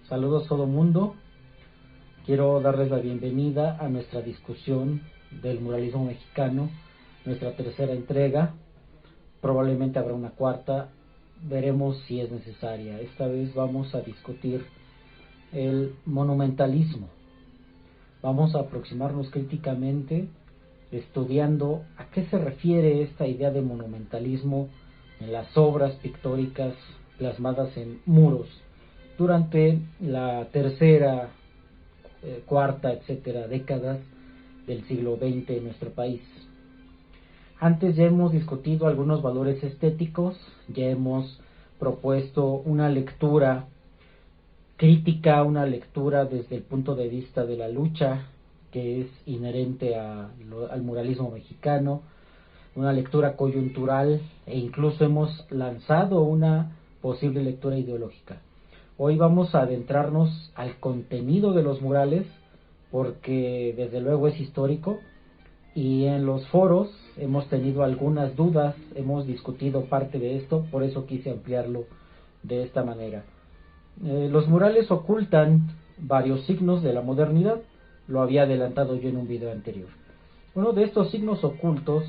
Saludos a todo mundo. Quiero darles la bienvenida a nuestra discusión del muralismo mexicano, nuestra tercera entrega. Probablemente habrá una cuarta, veremos si es necesaria. Esta vez vamos a discutir el monumentalismo. Vamos a aproximarnos críticamente estudiando a qué se refiere esta idea de monumentalismo en las obras pictóricas plasmadas en muros durante la tercera, cuarta, etcétera, décadas del siglo XX en nuestro país. Antes ya hemos discutido algunos valores estéticos, ya hemos propuesto una lectura crítica, una lectura desde el punto de vista de la lucha que es inherente al muralismo mexicano, una lectura coyuntural e incluso hemos lanzado una posible lectura ideológica. Hoy vamos a adentrarnos al contenido de los murales porque desde luego es histórico y en los foros hemos tenido algunas dudas, hemos discutido parte de esto, por eso quise ampliarlo de esta manera. Los murales ocultan varios signos de la modernidad, lo había adelantado yo en un video anterior. Uno de estos signos ocultos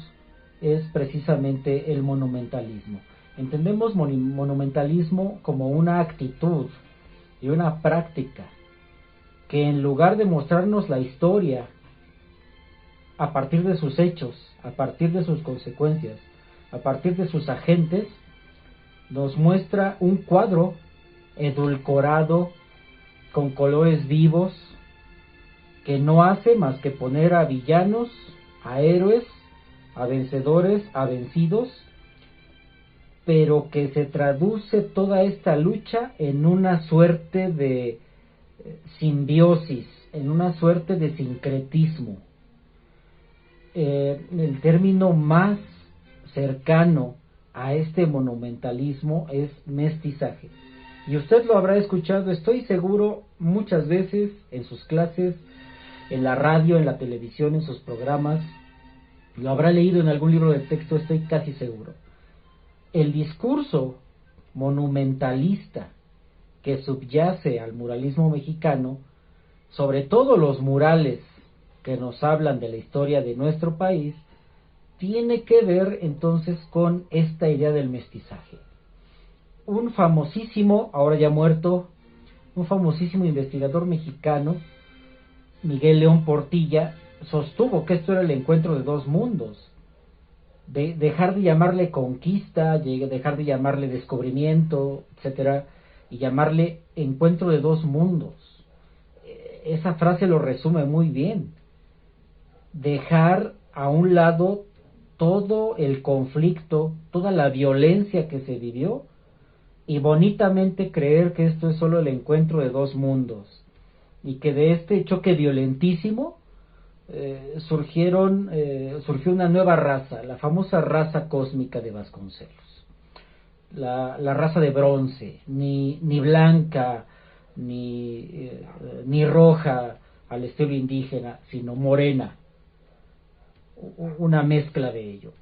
es precisamente el monumentalismo. Entendemos monumentalismo como una actitud y una práctica que en lugar de mostrarnos la historia a partir de sus hechos, a partir de sus consecuencias, a partir de sus agentes, nos muestra un cuadro edulcorado con colores vivos que no hace más que poner a villanos, a héroes, a vencedores, a vencidos, pero que se traduce toda esta lucha en una suerte de simbiosis, en una suerte de sincretismo. El término más cercano a este monumentalismo es mestizaje. Y usted lo habrá escuchado, estoy seguro, muchas veces en sus clases, en la radio, en la televisión, en sus programas. Lo habrá leído en algún libro de texto, estoy casi seguro. El discurso monumentalista que subyace al muralismo mexicano, sobre todo los murales que nos hablan de la historia de nuestro país, tiene que ver entonces con esta idea del mestizaje. Un famosísimo, ahora ya muerto, un famosísimo investigador mexicano, Miguel León Portilla, sostuvo que esto era el encuentro de dos mundos. Dejar de llamarle conquista, dejar de llamarle descubrimiento, etcétera, y llamarle encuentro de dos mundos. Esa frase lo resume muy bien. Dejar a un lado todo el conflicto, toda la violencia que se vivió y bonitamente creer que esto es solo el encuentro de dos mundos y que de este choque violentísimo surgió una nueva raza, la famosa raza cósmica de Vasconcelos, la raza de bronce, ni blanca, ni roja al estilo indígena, sino morena, una mezcla de ello.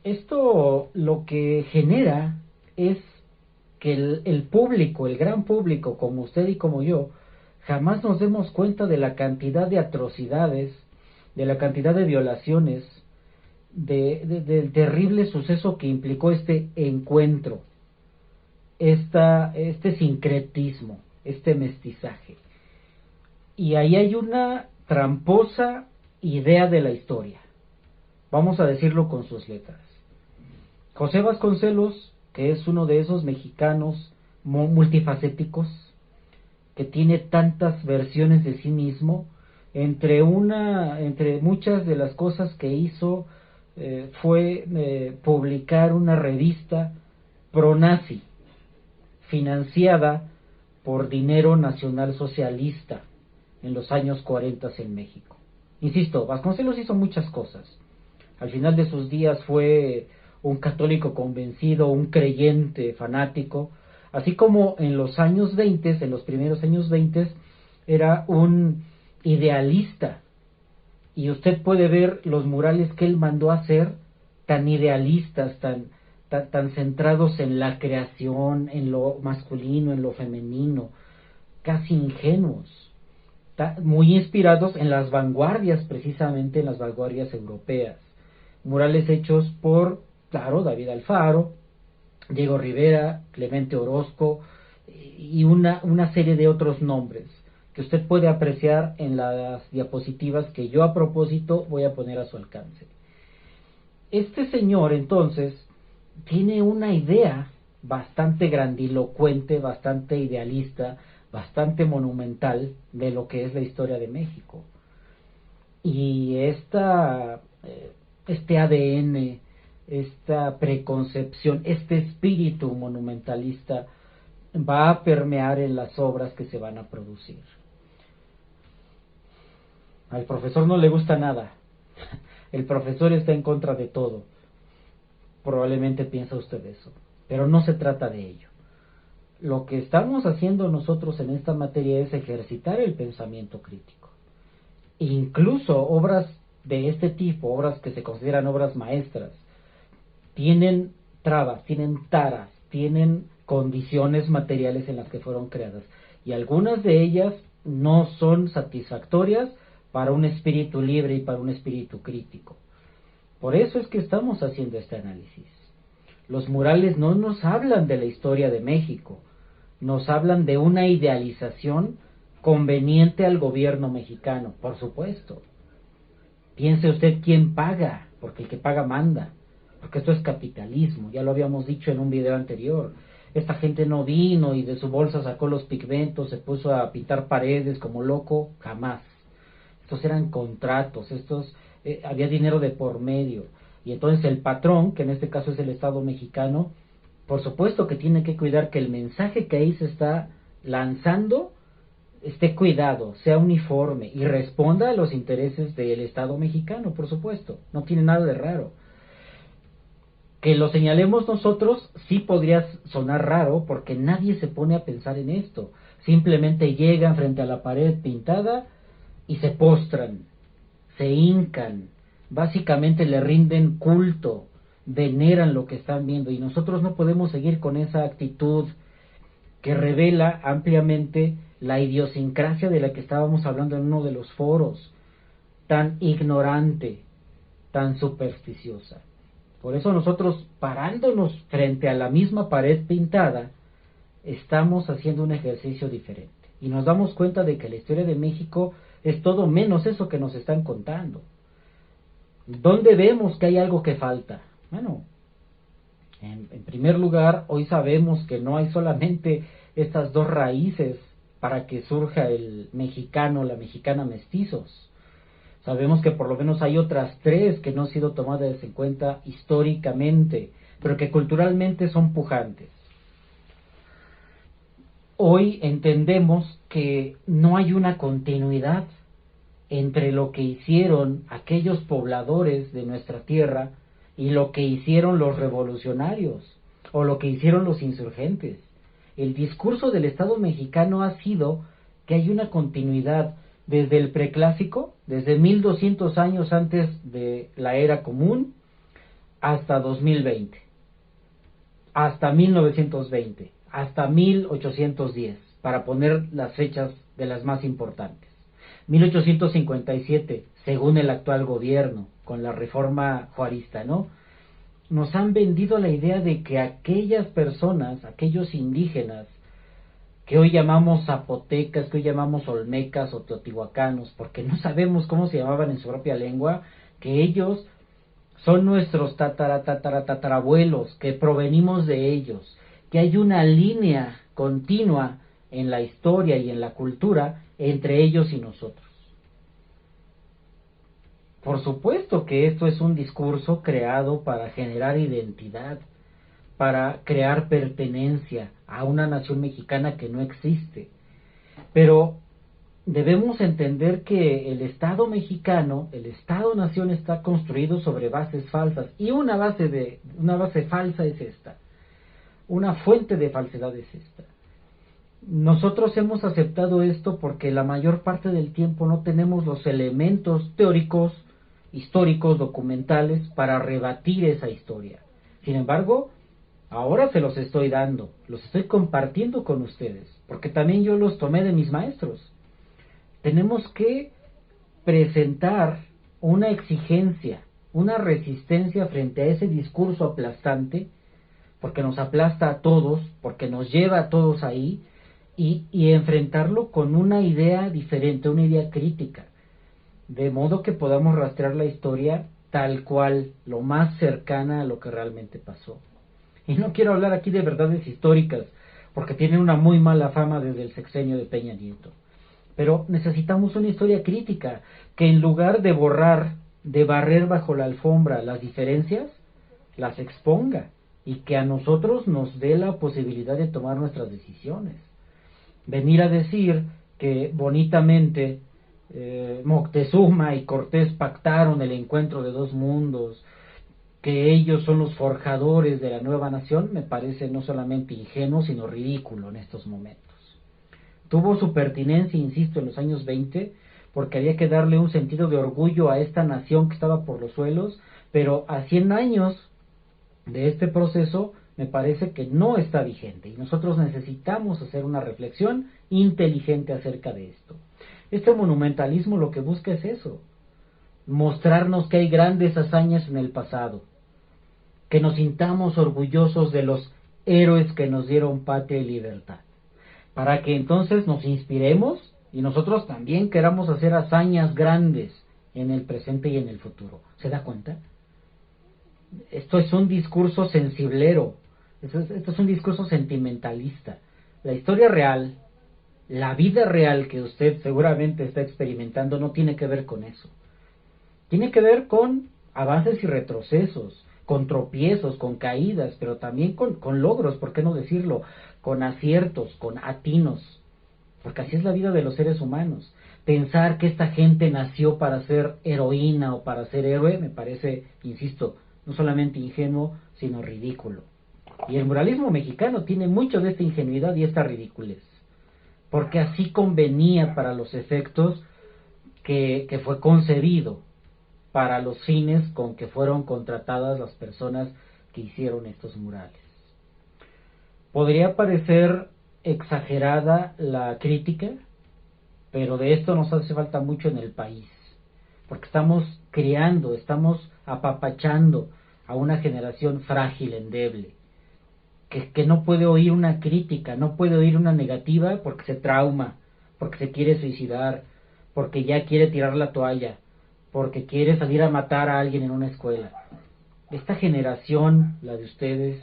Esto lo que genera es que el público, el gran público, como usted y como yo, jamás nos demos cuenta de la cantidad de atrocidades, de la cantidad de violaciones, del terrible suceso que implicó este encuentro, este sincretismo, este mestizaje. Y ahí hay una tramposa idea de la historia. Vamos a decirlo con sus letras. José Vasconcelos, que es uno de esos mexicanos multifacéticos, que tiene tantas versiones de sí mismo, entre muchas de las cosas que hizo fue publicar una revista pro-nazi, financiada por dinero nacional socialista en los años 40 en México. Insisto, Vasconcelos hizo muchas cosas. Al final de sus días fue un católico convencido, un creyente fanático, así como en los años 20, en los primeros años 20, era un idealista. Y usted puede ver los murales que él mandó a hacer, tan idealistas, tan centrados en la creación, en lo masculino, en lo femenino, casi ingenuos, muy inspirados en las vanguardias, precisamente en las vanguardias europeas. Murales hechos por, claro, David Alfaro, Diego Rivera, Clemente Orozco y una serie de otros nombres que usted puede apreciar en las diapositivas que yo a propósito voy a poner a su alcance. Este señor entonces tiene una idea bastante grandilocuente, bastante idealista, bastante monumental de lo que es la historia de México. Y este ADN, esta preconcepción, este espíritu monumentalista va a permear en las obras que se van a producir. Al profesor no le gusta nada. El profesor está en contra de todo. Probablemente piensa usted eso, pero no se trata de ello. Lo que estamos haciendo nosotros en esta materia es ejercitar el pensamiento crítico. Incluso obras de este tipo, obras que se consideran obras maestras, tienen trabas, tienen taras, tienen condiciones materiales en las que fueron creadas, y algunas de ellas no son satisfactorias para un espíritu libre y para un espíritu crítico. Por eso es que estamos haciendo este análisis. Los murales no nos hablan de la historia de México, nos hablan de una idealización conveniente al gobierno mexicano, por supuesto. Piense usted quién paga, porque el que paga manda, porque esto es capitalismo, ya lo habíamos dicho en un video anterior. Esta gente no vino y de su bolsa sacó los pigmentos, se puso a pintar paredes como loco, jamás. Estos eran contratos, había dinero de por medio, y entonces el patrón, que en este caso es el Estado mexicano, por supuesto que tiene que cuidar que el mensaje que ahí se está lanzando esté cuidado, sea uniforme y responda a los intereses del Estado mexicano, por supuesto, no tiene nada de raro. Que lo señalemos nosotros sí podría sonar raro, porque nadie se pone a pensar en esto, simplemente llegan frente a la pared pintada y se postran, se hincan, básicamente le rinden culto, veneran lo que están viendo, y nosotros no podemos seguir con esa actitud que revela ampliamente la idiosincrasia de la que estábamos hablando en uno de los foros, tan ignorante, tan supersticiosa. Por eso nosotros, parándonos frente a la misma pared pintada, estamos haciendo un ejercicio diferente, y nos damos cuenta de que la historia de México es todo menos eso que nos están contando. ¿Dónde vemos que hay algo que falta? Bueno, en primer lugar, hoy sabemos que no hay solamente estas dos raíces para que surja el mexicano, la mexicana mestizos. Sabemos que por lo menos hay otras tres que no han sido tomadas en cuenta históricamente, pero que culturalmente son pujantes. Hoy entendemos que no hay una continuidad entre lo que hicieron aquellos pobladores de nuestra tierra y lo que hicieron los revolucionarios o lo que hicieron los insurgentes. El discurso del Estado mexicano ha sido que hay una continuidad desde el preclásico, desde 1200 años antes de la era común, hasta 2020, hasta 1920, hasta 1810, para poner las fechas de las más importantes. 1857, según el actual gobierno, con la reforma juarista, ¿no? Nos han vendido la idea de que aquellas personas, aquellos indígenas, que hoy llamamos zapotecas, que hoy llamamos olmecas o teotihuacanos, porque no sabemos cómo se llamaban en su propia lengua, que ellos son nuestros tatarabuelos, que provenimos de ellos, que hay una línea continua en la historia y en la cultura entre ellos y nosotros. Por supuesto que esto es un discurso creado para generar identidad, para crear pertenencia a una nación mexicana que no existe. Pero debemos entender que el Estado mexicano, el Estado-nación, está construido sobre bases falsas, y una base falsa es esta, una fuente de falsedad es esta. Nosotros hemos aceptado esto porque la mayor parte del tiempo no tenemos los elementos teóricos, históricos, documentales para rebatir esa historia. Sin embargo, ahora se los estoy dando, los estoy compartiendo con ustedes. porque también yo los tomé de mis maestros. Tenemos que presentar una exigencia, una resistencia frente a ese discurso aplastante, porque nos aplasta a todos, porque nos lleva a todos ahí, y enfrentarlo con una idea diferente, una idea crítica, de modo que podamos rastrear la historia tal cual, lo más cercana a lo que realmente pasó. Y no quiero hablar aquí de verdades históricas, porque tienen una muy mala fama desde el sexenio de Peña Nieto. Pero necesitamos una historia crítica, que en lugar de borrar, de barrer bajo la alfombra las diferencias, las exponga, y que a nosotros nos dé la posibilidad de tomar nuestras decisiones. Venir a decir que bonitamente Moctezuma y Cortés pactaron el encuentro de dos mundos, que ellos son los forjadores de la nueva nación, me parece no solamente ingenuo, sino ridículo en estos momentos. Tuvo su pertinencia, insisto, en los años 20, porque había que darle un sentido de orgullo a esta nación que estaba por los suelos, pero a 100 años de este proceso me parece que no está vigente, y nosotros necesitamos hacer una reflexión inteligente acerca de esto. Este monumentalismo lo que busca es eso, mostrarnos que hay grandes hazañas en el pasado, que nos sintamos orgullosos de los héroes que nos dieron patria y libertad, para que entonces nos inspiremos y nosotros también queramos hacer hazañas grandes en el presente y en el futuro. ¿Se da cuenta? Esto es un discurso sensiblero, esto es un discurso sentimentalista. La historia real, la vida real que usted seguramente está experimentando no tiene que ver con eso. Tiene que ver con avances y retrocesos, con tropiezos, con caídas, pero también con logros, ¿por qué no decirlo? Con aciertos, con atinos, porque así es la vida de los seres humanos. Pensar que esta gente nació para ser heroína o para ser héroe me parece, insisto, no solamente ingenuo, sino ridículo. Y el muralismo mexicano tiene mucho de esta ingenuidad y esta ridiculez, porque así convenía para los efectos que fue concebido, para los fines con que fueron contratadas las personas que hicieron estos murales. Podría parecer exagerada la crítica, pero de esto nos hace falta mucho en el país, porque estamos criando, estamos apapachando a una generación frágil, endeble, que no puede oír una crítica, no puede oír una negativa porque se trauma, porque se quiere suicidar, porque ya quiere tirar la toalla, porque quiere salir a matar a alguien en una escuela. Esta generación, la de ustedes,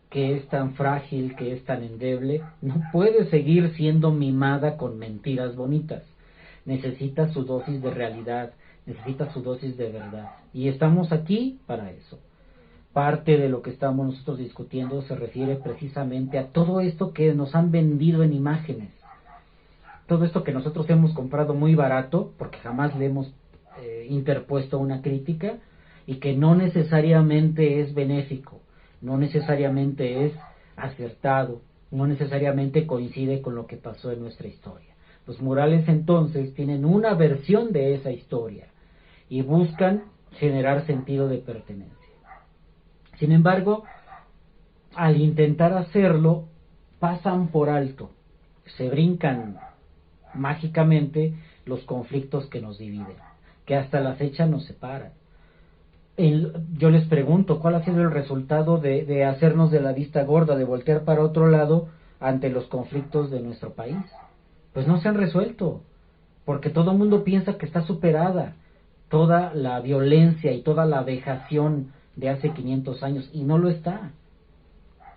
que es tan frágil, que es tan endeble, no puede seguir siendo mimada con mentiras bonitas. Necesita su dosis de realidad, necesita su dosis de verdad. Y estamos aquí para eso. Parte de lo que estamos nosotros discutiendo se refiere precisamente a todo esto que nos han vendido en imágenes. Todo esto que nosotros hemos comprado muy barato, porque jamás le hemos interpuesto una crítica, y que no necesariamente es benéfico, no necesariamente es acertado, no necesariamente coincide con lo que pasó en nuestra historia. Los murales entonces tienen una versión de esa historia y buscan generar sentido de pertenencia. Sin embargo, al intentar hacerlo, pasan por alto, se brincan mágicamente los conflictos que nos dividen, que hasta la fecha nos separan. Yo les pregunto, ¿cuál ha sido el resultado de hacernos de la vista gorda, de voltear para otro lado ante los conflictos de nuestro país? Pues no se han resuelto, porque todo el mundo piensa que está superada toda la violencia y toda la vejación de hace 500 años, y no lo está.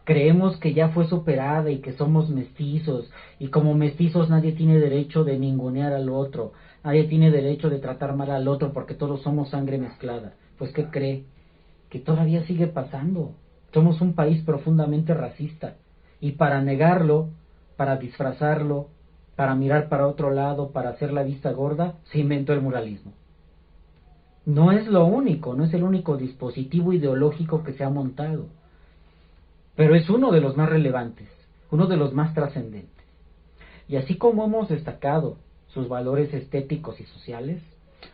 Creemos que ya fue superada y que somos mestizos, y como mestizos nadie tiene derecho de ningunear al otro, nadie tiene derecho de tratar mal al otro porque todos somos sangre mezclada. Pues ¿qué cree? Que todavía sigue pasando. Somos un país profundamente racista, y para negarlo, para disfrazarlo, para mirar para otro lado, para hacer la vista gorda, se inventó el muralismo. No es lo único, no es el único dispositivo ideológico que se ha montado, pero es uno de los más relevantes, uno de los más trascendentes. Y así como hemos destacado sus valores estéticos y sociales,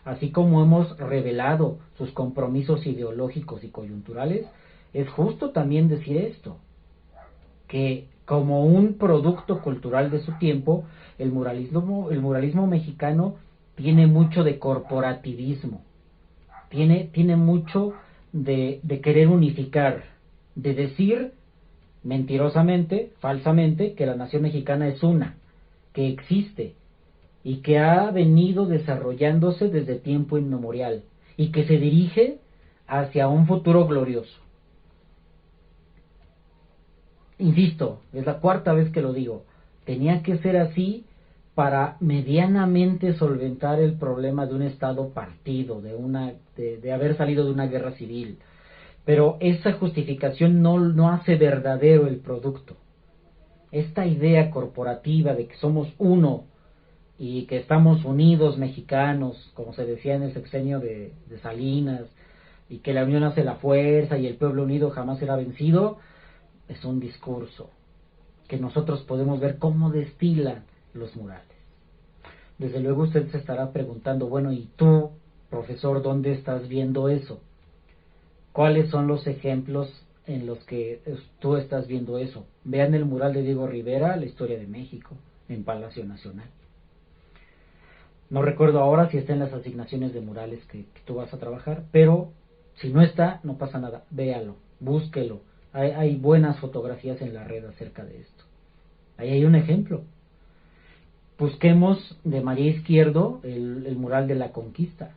así como hemos revelado sus compromisos ideológicos y coyunturales, es justo también decir esto. que como un producto cultural de su tiempo, el muralismo mexicano tiene mucho de corporativismo, tiene mucho de querer unificar, de decir mentirosamente, falsamente, que la nación mexicana es una, que existe y que ha venido desarrollándose desde tiempo inmemorial y que se dirige hacia un futuro glorioso. Insisto, es la cuarta vez que lo digo, tenía que ser así para medianamente solventar el problema de un estado partido, de haber salido de una guerra civil. Pero esa justificación no hace verdadero el producto. Esta idea corporativa de que somos uno y que estamos unidos mexicanos, como se decía en el sexenio de Salinas, y que la unión hace la fuerza y el pueblo unido jamás será vencido, es un discurso que nosotros podemos ver cómo destilan los murales. Desde luego usted se estará preguntando, bueno, ¿y tú, profesor, dónde estás viendo eso? ¿Cuáles son los ejemplos en los que tú estás viendo eso? Vean el mural de Diego Rivera, La historia de México, en Palacio Nacional. No recuerdo ahora si está en las asignaciones de murales que tú vas a trabajar, pero si no está, no pasa nada, véalo, búsquelo. Hay buenas fotografías en la red acerca de esto. Ahí hay un ejemplo. Busquemos de María Izquierdo el mural de la conquista.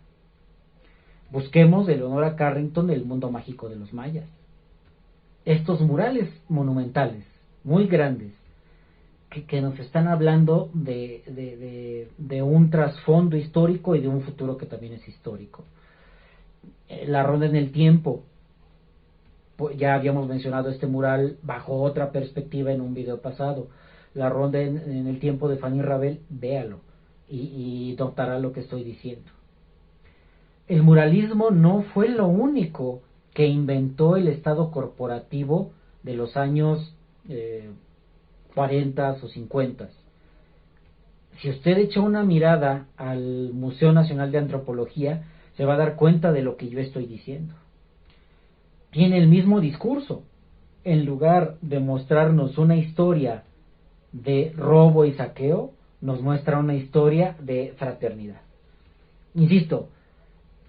Busquemos de Leonora Carrington El mundo mágico de los mayas. Estos murales monumentales, muy grandes, que nos están hablando de un trasfondo histórico y de un futuro que también es histórico. La ronda en el tiempo, pues ya habíamos mencionado este mural bajo otra perspectiva en un video pasado. La ronda en el tiempo de Fanny Rabel, véalo y notará lo que estoy diciendo. El muralismo no fue lo único que inventó el estado corporativo de los años 40 o 50. Si usted echa una mirada al Museo Nacional de Antropología, se va a dar cuenta de lo que yo estoy diciendo. Tiene el mismo discurso. En lugar de mostrarnos una historia de robo y saqueo, nos muestra una historia de fraternidad. Insisto,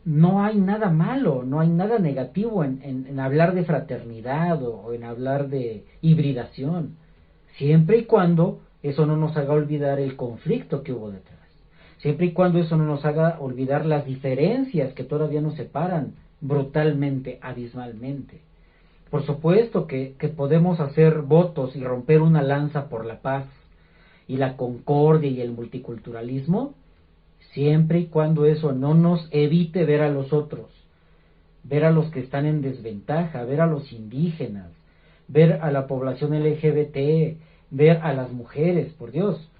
no hay nada malo, no hay nada negativo en hablar de fraternidad o en hablar de hibridación, siempre y cuando eso no nos haga olvidar el conflicto que hubo detrás, siempre y cuando eso no nos haga olvidar las diferencias que todavía nos separan brutalmente, abismalmente. Por supuesto que podemos hacer votos y romper una lanza por la paz y la concordia y el multiculturalismo, siempre y cuando eso no nos evite ver a los otros, ver a los que están en desventaja, ver a los indígenas, ver a la población LGBT, ver a las mujeres, por Dios,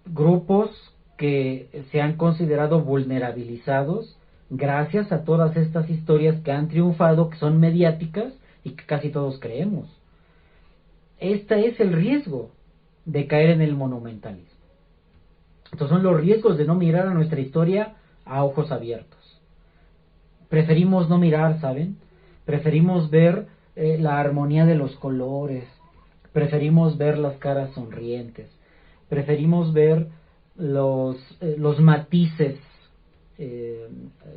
grupos que se han considerado vulnerabilizados gracias a todas estas historias que han triunfado, que son mediáticas y que casi todos creemos. Este es el riesgo de caer en el monumentalismo. Estos son los riesgos de no mirar a nuestra historia a ojos abiertos. Preferimos no mirar, ¿saben? Preferimos ver la armonía de los colores, preferimos ver las caras sonrientes, preferimos ver los matices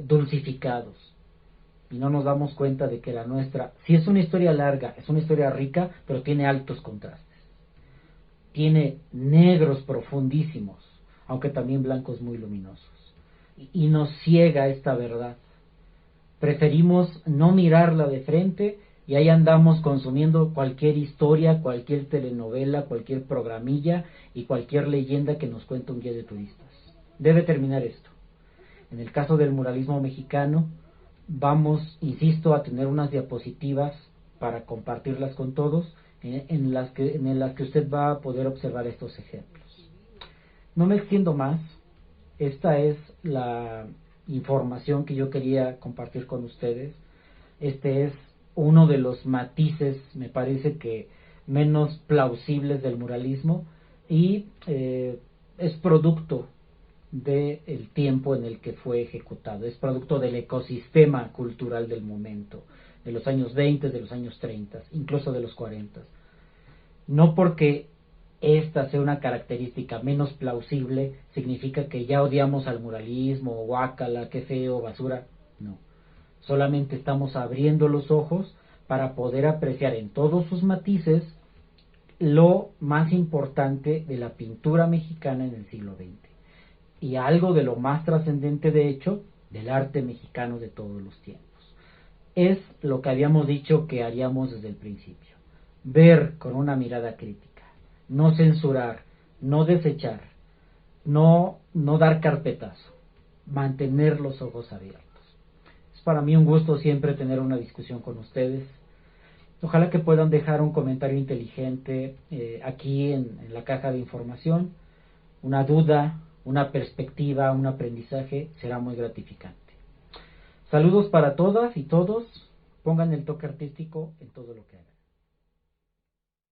dulcificados. Y no nos damos cuenta de que la nuestra, si es una historia larga, es una historia rica, pero tiene altos contrastes. Tiene negros profundísimos, aunque también blancos muy luminosos. Y nos ciega esta verdad. Preferimos no mirarla de frente y ahí andamos consumiendo cualquier historia, cualquier telenovela, cualquier programilla y cualquier leyenda que nos cuenta un guía de turistas. Debe terminar esto. En el caso del muralismo mexicano, vamos, insisto, a tener unas diapositivas para compartirlas con todos, en las que usted va a poder observar estos ejemplos. No me extiendo más. Esta es la información que yo quería compartir con ustedes. Este es uno de los matices, me parece que menos plausibles del muralismo, y es producto del tiempo en el que fue ejecutado, es producto del ecosistema cultural del momento, de los años 20, de los años 30, incluso de los 40. No porque esta sea una característica menos plausible, significa que ya odiamos al muralismo, guácala, qué feo, basura. No. Solamente estamos abriendo los ojos para poder apreciar en todos sus matices lo más importante de la pintura mexicana en el siglo XX. Y algo de lo más trascendente, de hecho, del arte mexicano de todos los tiempos. Es lo que habíamos dicho que haríamos desde el principio. Ver con una mirada crítica, no censurar, no desechar, no dar carpetazo, mantener los ojos abiertos. Es para mí un gusto siempre tener una discusión con ustedes. Ojalá que puedan dejar un comentario inteligente aquí en la caja de información. Una duda, una perspectiva, un aprendizaje será muy gratificante. Saludos para todas y todos. Pongan el toque artístico en todo lo que hagan.